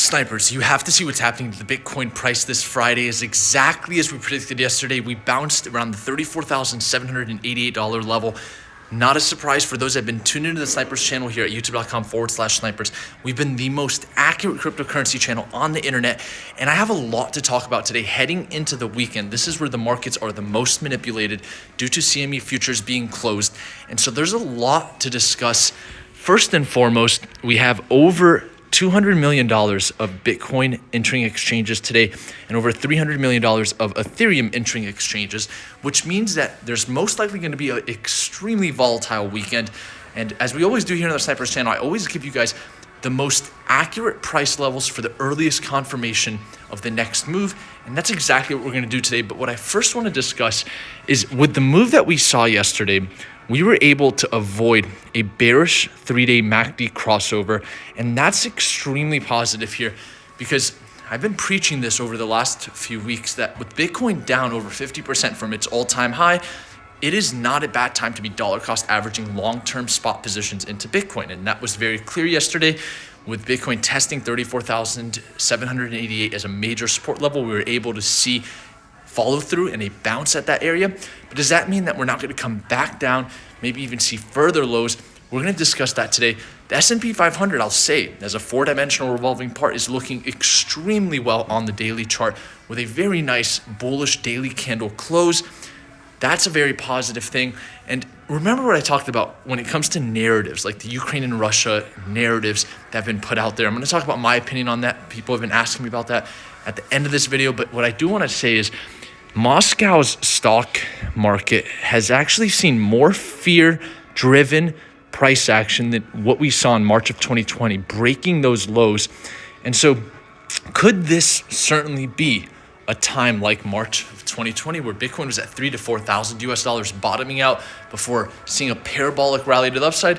Snipers, you have to see what's happening to the Bitcoin price this Friday. Is exactly as we predicted yesterday. We bounced around the $34,788 level. Not a surprise for those that have been tuned into the Snipers channel here at youtube.com/snipers. We've been the most accurate cryptocurrency channel on the internet, and I have a lot to talk about today heading into the weekend. This is where the markets are the most manipulated due to CME futures being closed. And so there's a lot to discuss. First and foremost, we have over $200 million of Bitcoin entering exchanges today and over $300 million of Ethereum entering exchanges, which means that there's most likely going to be an extremely volatile weekend. And as we always do here on the Snipers channel, I always give you guys the most accurate price levels for the earliest confirmation of the next move. And that's exactly what we're going to do today. But what I first want to discuss is with the move that we saw yesterday, we were able to avoid a bearish 3-day MACD crossover. And that's extremely positive here because I've been preaching this over the last few weeks that with Bitcoin down over 50% from its all-time high, it is not a bad time to be dollar cost averaging long-term spot positions into Bitcoin. And that was very clear yesterday with Bitcoin testing 34,788 as a major support level. We were able to see follow through and a bounce at that area. But does that mean that we're not going to come back down, maybe even see further lows? We're going to discuss that today. The S&P 500, I'll say, as a four-dimensional revolving part, is looking extremely well on the daily chart with a very nice bullish daily candle close. That's a very positive thing. And remember what I talked about when it comes to narratives, like the Ukraine and Russia narratives that have been put out there. I'm going to talk about my opinion on that. People have been asking me about that at the end of this video. But what I do want to say is Moscow's stock market has actually seen more fear-driven price action than what we saw in March of 2020, breaking those lows. And so could this certainly be a time like March of 2020 where Bitcoin was at $3,000 to $4,000 bottoming out before seeing a parabolic rally to the upside?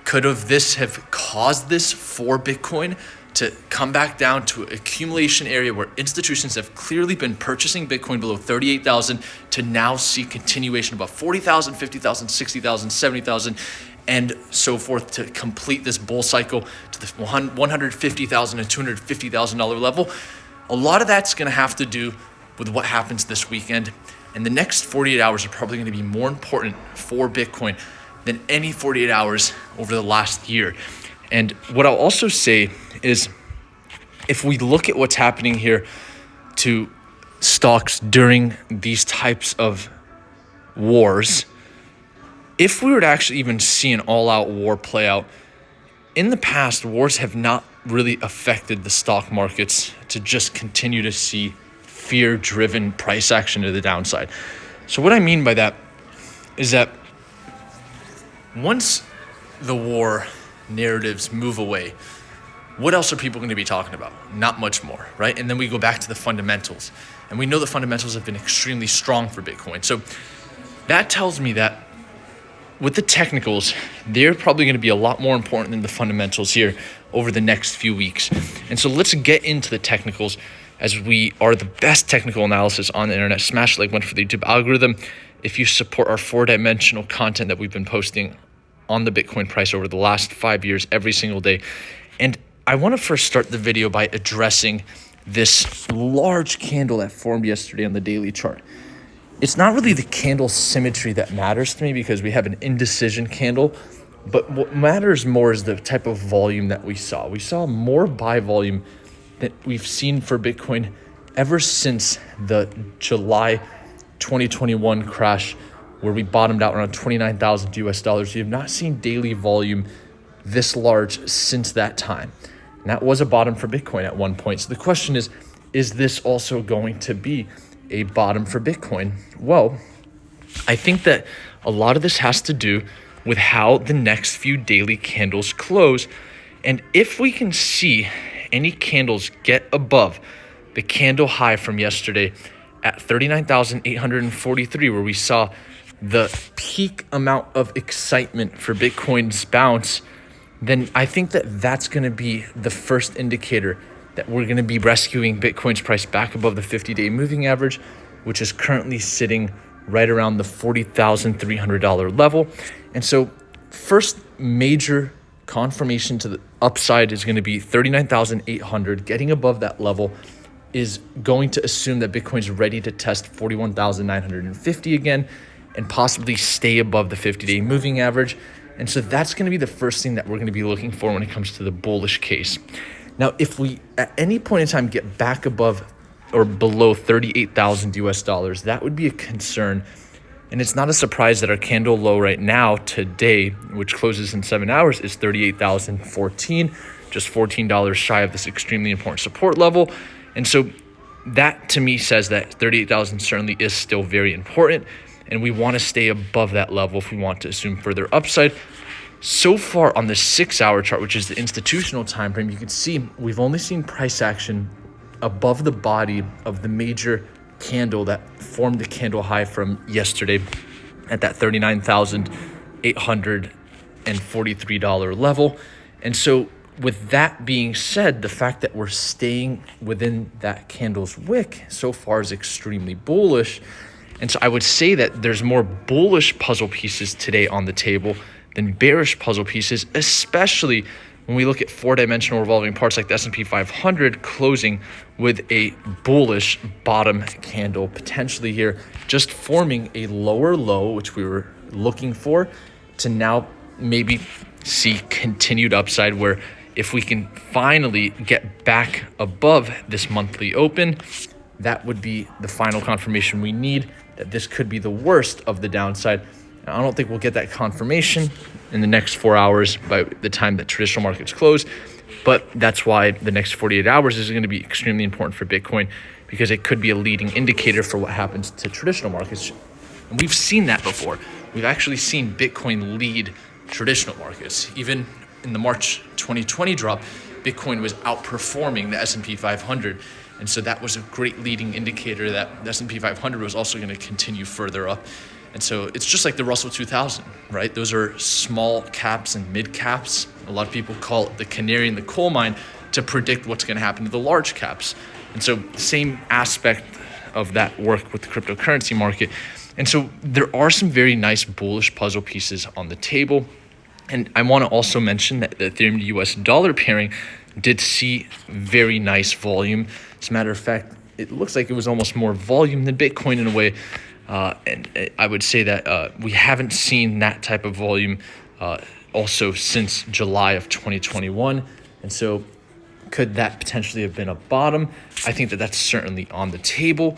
Could this have caused this for Bitcoin to come back down to accumulation area where institutions have clearly been purchasing Bitcoin below 38,000 to now see continuation above 40,000, 50,000, 60,000, 70,000, and so forth to complete this bull cycle to the $150,000 and $250,000 level? A lot of that's going to have to do with what happens this weekend. And the next 48 hours are probably going to be more important for Bitcoin than any 48 hours over the last year. And what I'll also say is if we look at what's happening here to stocks during these types of wars, if we were to actually even see an all-out war play out, in the past, wars have not really affected the stock markets to just continue to see fear-driven price action to the downside. So what I mean by that is that once the war narratives move away, what else are people going to be talking about? Not much more, right? And then we go back to the fundamentals. And we know the fundamentals have been extremely strong for Bitcoin. So that tells me that with the technicals, they're probably going to be a lot more important than the fundamentals here over the next few weeks. And so let's get into the technicals as we are the best technical analysis on the internet. Smash the like button for the YouTube algorithm if you support our four-dimensional content that we've been posting on the Bitcoin price over the last 5 years, every single day. And I want to first start the video by addressing this large candle that formed yesterday on the daily chart. It's not really the candle symmetry that matters to me because we have an indecision candle, but what matters more is the type of volume that we saw. We saw more buy volume that we've seen for Bitcoin ever since the July 2021 crash where we bottomed out around 29,000 US dollars. We have not seen daily volume this large since that time. And that was a bottom for Bitcoin at one point. So the question is this also going to be a bottom for Bitcoin? Well, I think that a lot of this has to do with how the next few daily candles close. And if we can see any candles get above the candle high from yesterday at 39,843, where we saw the peak amount of excitement for Bitcoin's bounce, then I think that that's going to be the first indicator that we're going to be rescuing Bitcoin's price back above the 50-day moving average, which is currently sitting right around the $40,300 level. And so first major confirmation to the upside is going to be 39,800. Getting above that level is going to assume that Bitcoin's ready to test 41,950 again and possibly stay above the 50-day moving average. And so that's going to be the first thing that we're going to be looking for when it comes to the bullish case. Now, if we at any point in time get back above or below 38,000 US dollars, that would be a concern. And it's not a surprise that our candle low right now today, which closes in 7 hours, is 38,014, just $14 shy of this extremely important support level. And so that to me says that 38,000 certainly is still very important. And we want to stay above that level if we want to assume further upside. So far on the 6-hour chart, which is the institutional time frame, you can see we've only seen price action above the body of the major candle that formed the candle high from yesterday at that $39,843 level. And so with that being said, the fact that we're staying within that candle's wick so far is extremely bullish. And so I would say that there's more bullish puzzle pieces today on the table than bearish puzzle pieces, especially when we look at 4-dimensional revolving parts like the S&P 500 closing with a bullish bottom candle potentially here, just forming a lower low, which we were looking for, to now maybe see continued upside, where if we can finally get back above this monthly open, that would be the final confirmation we need that this could be the worst of the downside. I don't think we'll get that confirmation in the next 4 hours by the time that traditional markets close, but that's why the next 48 hours is going to be extremely important for Bitcoin, because it could be a leading indicator for what happens to traditional markets. And we've seen that before. We've actually seen Bitcoin lead traditional markets. Even in the March 2020 drop, Bitcoin was outperforming the S&P 500. And so that was a great leading indicator that the S&P 500 was also going to continue further up. And so it's just like the Russell 2000, right? Those are small caps and mid caps. A lot of people call it the canary in the coal mine to predict what's going to happen to the large caps. And so same aspect of that work with the cryptocurrency market. And so there are some very nice bullish puzzle pieces on the table. And I want to also mention that the Ethereum to US dollar pairing did see very nice volume. As a matter of fact, it looks like it was almost more volume than Bitcoin in a way. And I would say that we haven't seen that type of volume also since July of 2021. And so could that potentially have been a bottom? I think that that's certainly on the table.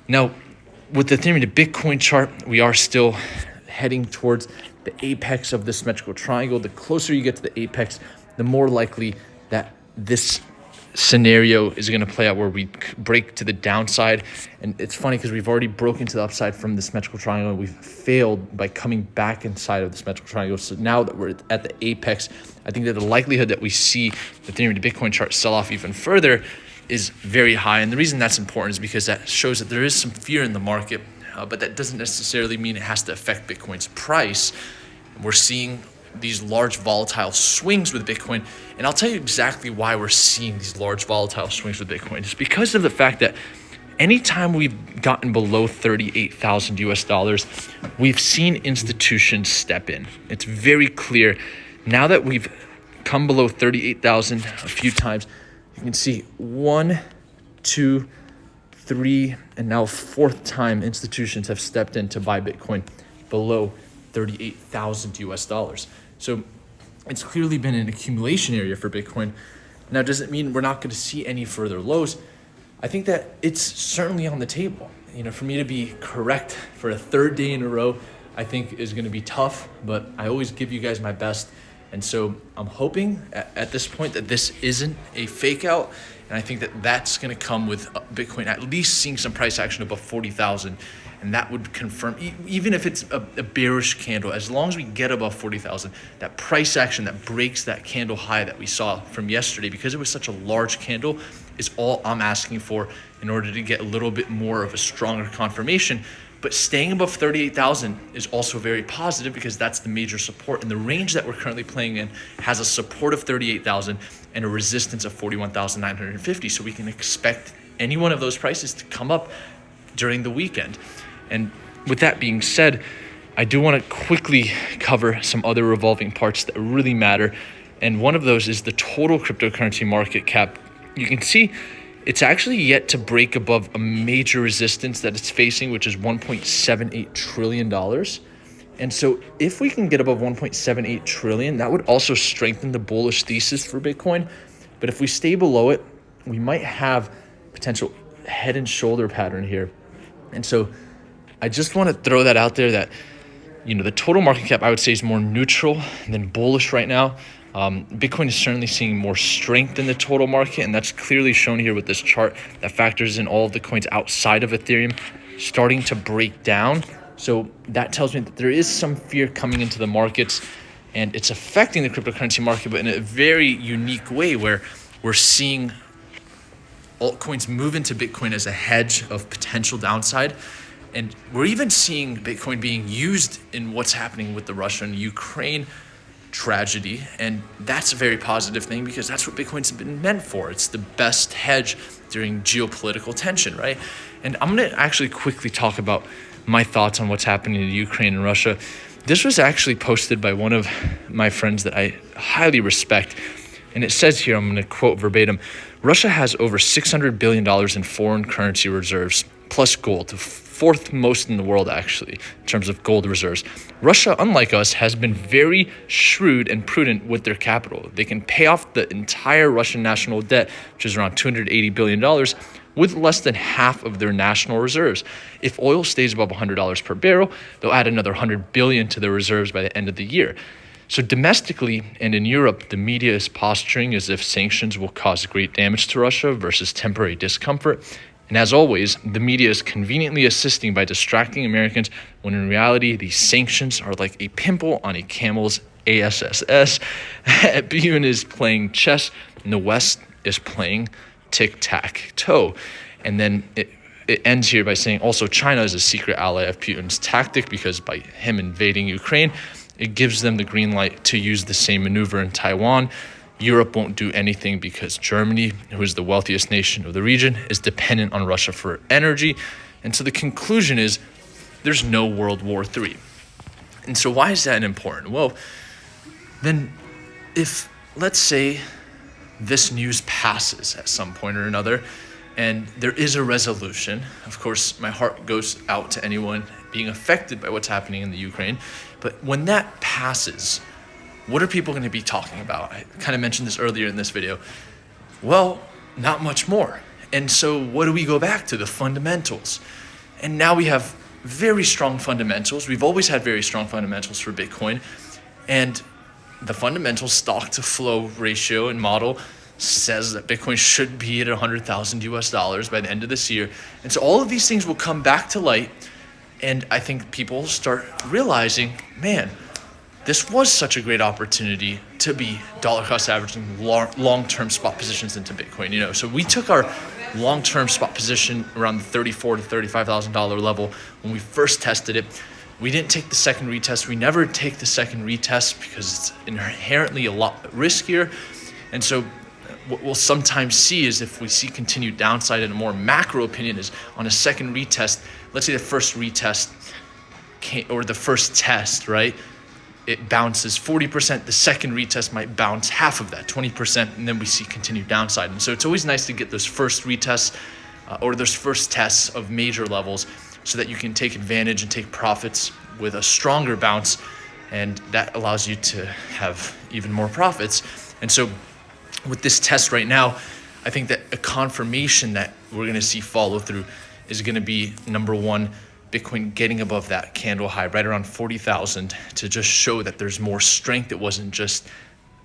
Now, with the Ethereum to Bitcoin chart, we are still heading towards the apex of this symmetrical triangle. The closer you get to the apex, the more likely that this scenario is going to play out, where we break to the downside. And it's funny because we've already broken to the upside from the symmetrical triangle, and we've failed by coming back inside of the symmetrical triangle. So now that we're at the apex, I think that the likelihood that we see the Ethereum to Bitcoin chart sell off even further is very high. And the reason that's important is because that shows that there is some fear in the market, but that doesn't necessarily mean it has to affect Bitcoin's price. We're seeing these large volatile swings with Bitcoin. And I'll tell you exactly why we're seeing these large volatile swings with Bitcoin. It's because of the fact that anytime we've gotten below 38,000 US dollars, we've seen institutions step in. It's very clear. Now that we've come below 38,000 a few times, you can see 1, 2, 3, and now 4th time institutions have stepped in to buy Bitcoin below 38,000 US dollars. So it's clearly been an accumulation area for Bitcoin. Now, does it mean we're not going to see any further lows? I think that it's certainly on the table. You know, for me to be correct for a 3rd day in a row, I think is going to be tough, but I always give you guys my best. And so I'm hoping at this point that this isn't a fake out. And I think that that's going to come with Bitcoin at least seeing some price action above 40,000. And that would confirm, even if it's a bearish candle, as long as we get above 40,000, that price action that breaks that candle high that we saw from yesterday, because it was such a large candle, is all I'm asking for in order to get a little bit more of a stronger confirmation. But staying above 38,000 is also very positive, because that's the major support. And the range that we're currently playing in has a support of 38,000 and a resistance of 41,950. So we can expect any one of those prices to come up during the weekend. And with that being said, I do want to quickly cover some other revolving parts that really matter. And one of those is the total cryptocurrency market cap. You can see it's actually yet to break above a major resistance that it's facing, which is $1.78 trillion. And so if we can get above 1.78 trillion, that would also strengthen the bullish thesis for Bitcoin. But if we stay below it, we might have potential head and shoulder pattern here. And so I just want to throw that out there that, the total market cap I would say is more neutral than bullish right now. Bitcoin is certainly seeing more strength in the total market, and that's clearly shown here with this chart that factors in all of the coins outside of Ethereum starting to break down. So that tells me that there is some fear coming into the markets, and it's affecting the cryptocurrency market, but in a very unique way where we're seeing altcoins move into Bitcoin as a hedge of potential downside. And we're even seeing Bitcoin being used in what's happening with the Russia and Ukraine tragedy. And that's a very positive thing because that's what Bitcoin's been meant for. It's the best hedge during geopolitical tension, right? And I'm going to actually quickly talk about my thoughts on what's happening in Ukraine and Russia. This was actually posted by one of my friends that I highly respect. And it says here, I'm going to quote verbatim, Russia has over $600 billion in foreign currency reserves, plus gold, the fourth most in the world, actually, in terms of gold reserves. Russia, unlike us, has been very shrewd and prudent with their capital. They can pay off the entire Russian national debt, which is around $280 billion, with less than half of their national reserves. If oil stays above $100 per barrel, they'll add another $100 billion to their reserves by the end of the year. So domestically and in Europe, the media is posturing as if sanctions will cause great damage to Russia versus temporary discomfort. And as always, the media is conveniently assisting by distracting Americans when in reality, these sanctions are like a pimple on a camel's ASSS. Bune is playing chess and the West is playing tic-tac-toe. And then it ends here by saying also China is a secret ally of Putin's tactic because by him invading Ukraine, it gives them the green light to use the same maneuver in Taiwan. Europe won't do anything because Germany, who is the wealthiest nation of the region, is dependent on Russia for energy. And so the conclusion is there's no World War III. And so why is that important? Well, then if, let's say, this news passes at some point or another, and there is a resolution, of course, my heart goes out to anyone being affected by what's happening in the Ukraine. But when that passes, what are people going to be talking about? I kind of mentioned this earlier in this video. Well, not much more. And so what do we go back to? The fundamentals. And now we have very strong fundamentals. We've always had very strong fundamentals for Bitcoin. And the fundamental stock to flow ratio and model says that Bitcoin should be at 100,000 US dollars by the end of this year. And so all of these things will come back to light. And I think people start realizing, man, this was such a great opportunity to be dollar cost averaging long-term spot positions into Bitcoin. So we took our long-term spot position around the $34,000 to $35,000 level when we first tested it. We didn't take the second retest. We never take the second retest because it's inherently a lot riskier. And so what we'll sometimes see is if we see continued downside in a more macro opinion is on a second retest, let's say the first retest or the first test, right? It bounces 40%. The second retest might bounce half of that, 20%, and then we see continued downside. And so it's always nice to get those first retests or those first tests of major levels so that you can take advantage and take profits with a stronger bounce, and that allows you to have even more profits. And so with this test right now, I think that a confirmation that we're going to see follow through is going to be, number one, Bitcoin getting above that candle high right around 40,000 to just show that there's more strength. It wasn't just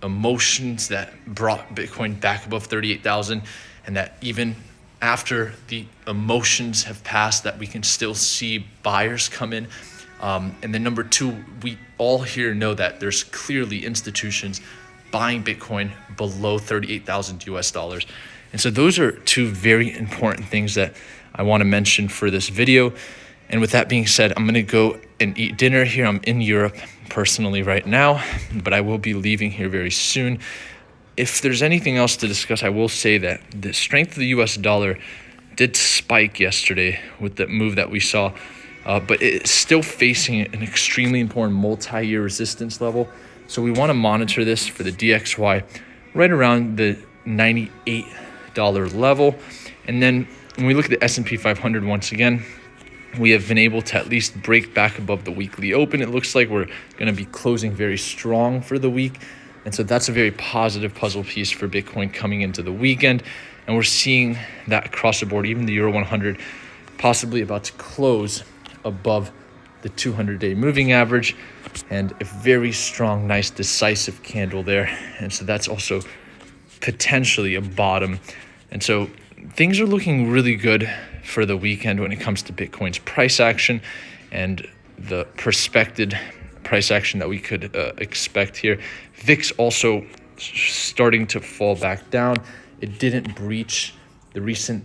emotions that brought Bitcoin back above 38,000, and that even after the emotions have passed, that we can still see buyers come in. And then number two, we all here know that there's clearly institutions buying Bitcoin below 38,000 US dollars. And so those are two very important things that I want to mention for this video. And with that being said, I'm going to go and eat dinner here. I'm in Europe personally right now, but I will be leaving here very soon. If there's anything else to discuss, I will say that the strength of the US dollar did spike yesterday with the move that we saw, but it's still facing an extremely important multi-year resistance level. So we want to monitor this for the DXY right around the $98 level. And then when we look at the S&P 500 once again, we have been able to at least break back above the weekly open. It looks like we're going to be closing very strong for the week. And so that's a very positive puzzle piece for Bitcoin coming into the weekend. And we're seeing that across the board, even the Euro 100 possibly about to close above the 200-day moving average, and a very strong, nice, decisive candle there. And so that's also potentially a bottom. And so things are looking really good for the weekend when it comes to Bitcoin's price action and the prospected price action that we could expect here. VIX also starting to fall back down. It didn't breach the recent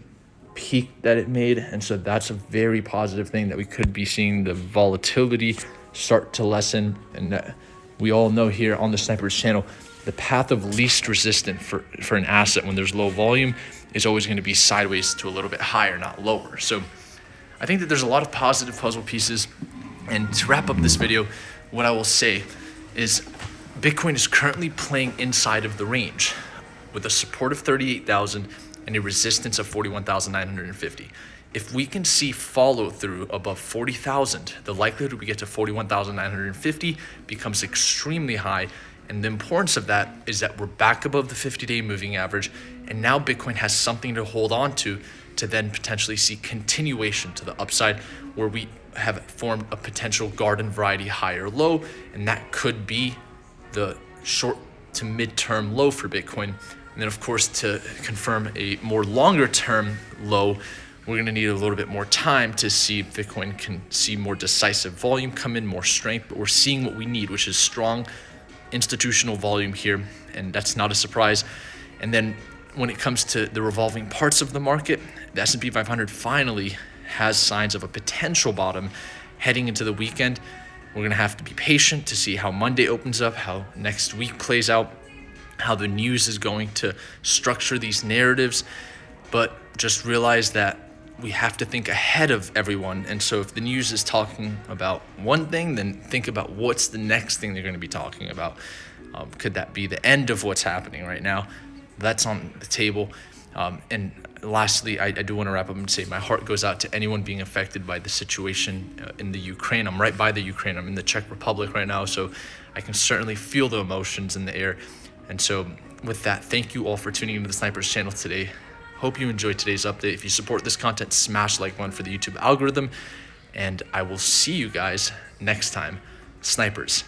peak that it made, and so that's a very positive thing, that we could be seeing the volatility start to lessen. And we all know here on the Snipers channel, the path of least resistance for an asset when there's low volume is always going to be sideways to a little bit higher, not lower. So I think that there's a lot of positive puzzle pieces. And to wrap up this video, what I will say is Bitcoin is currently playing inside of the range with a support of 38,000 and a resistance of 41,950. If we can see follow through above 40,000, the likelihood we get to 41,950 becomes extremely high. And the importance of that is that we're back above the 50-day moving average. And now Bitcoin has something to hold on to then potentially see continuation to the upside, where we have formed a potential garden variety higher low. And that could be the short to mid-term low for Bitcoin. And then, of course, to confirm a more longer-term low, we're going to need a little bit more time to see if Bitcoin can see more decisive volume come in, more strength. But we're seeing what we need, which is strong institutional volume here, and that's not a surprise. And then when it comes to the revolving parts of the market, the S&P 500 finally has signs of a potential bottom heading into the weekend. We're going to have to be patient to see how Monday opens up, how next week plays out, how the news is going to structure these narratives. But just realize that we have to think ahead of everyone. And so if the news is talking about one thing, then think about what's the next thing they're going to be talking about. Could that be the end of what's happening right now? That's on the table. And lastly, I do want to wrap up and say my heart goes out to anyone being affected by the situation in the Ukraine. I'm right by the Ukraine. I'm in the Czech Republic right now, so I can certainly feel the emotions in the air. And so with that, thank you all for tuning into the Snipers channel today. Hope you enjoyed today's update. If you support this content, smash like button for the YouTube algorithm. And I will see you guys next time. Snipers.